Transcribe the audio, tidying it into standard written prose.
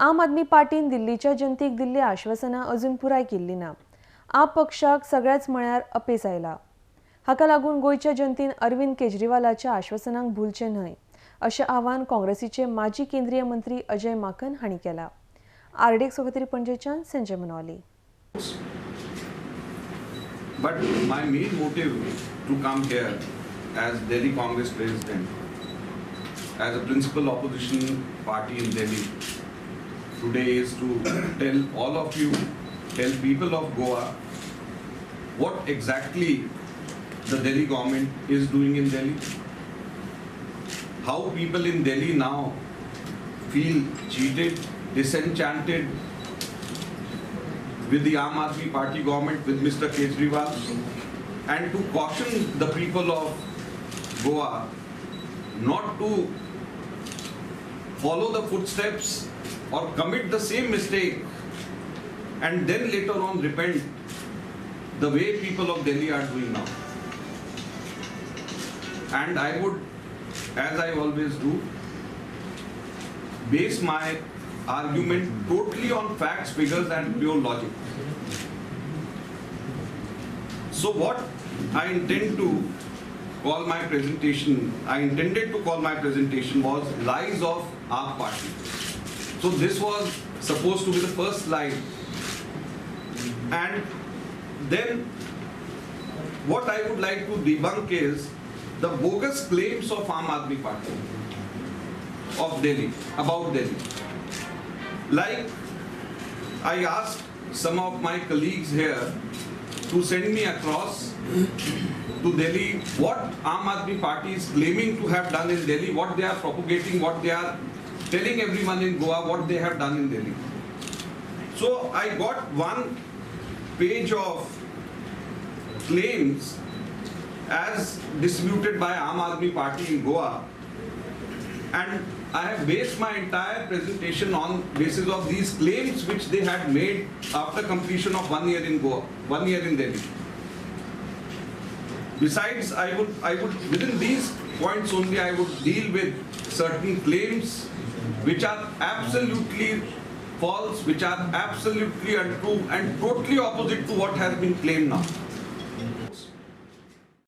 आम आदमी पार्टीन दिल्लीच्या जनतेक दिल्ली आश्वासनां अजून पुराय केल्ली ना. आप पक्षाक सगळ्याच मळार अपेस आयला. हाका लागून गोयच्या जनतेन अरविंद केजरीवालाच्या आश्वासनांक भुलचे न्हय अशें आवाहन काँग्रेसीचे माजी केंद्रीय मंत्री अजय माकन हांणी केलां. आरडीएक सोबतरी पणजेच्यान Sanjay मनवाली. But my main motive to come here as Delhi Congress President, as a principal opposition party in Delhi, today is to tell all of you, tell people of Goa, what exactly the Delhi government is doing in Delhi, how people in Delhi now feel cheated, disenchanted with the Aam Aadmi Party government, with Mr. Kejriwal, and to caution the people of Goa not to follow the footsteps or commit the same mistake and then later on repent the way people of Delhi are doing now. And I would, as I always do, base my argument totally on facts, figures and pure logic. So what I intended to call my presentation was lies of our party. So this was supposed to be the first slide. And then what I would like to debunk is the bogus claims of Aam Aadmi Party of Delhi, about Delhi. Like, I asked some of my colleagues here to send me across to Delhi what Aam Aadmi Party is claiming to have done in Delhi, what they are propagating, what they are telling everyone in Goa, what they have done in Delhi. So I got one page of claims as distributed by Aam Aadmi Party in Goa, and I have based my entire presentation on basis of these claims which they had made after completion of 1 year in Goa, 1 year in Delhi. Besides, I would within these points only I would deal with certain claims which are absolutely false, which are absolutely untrue and totally opposite to what has been claimed now.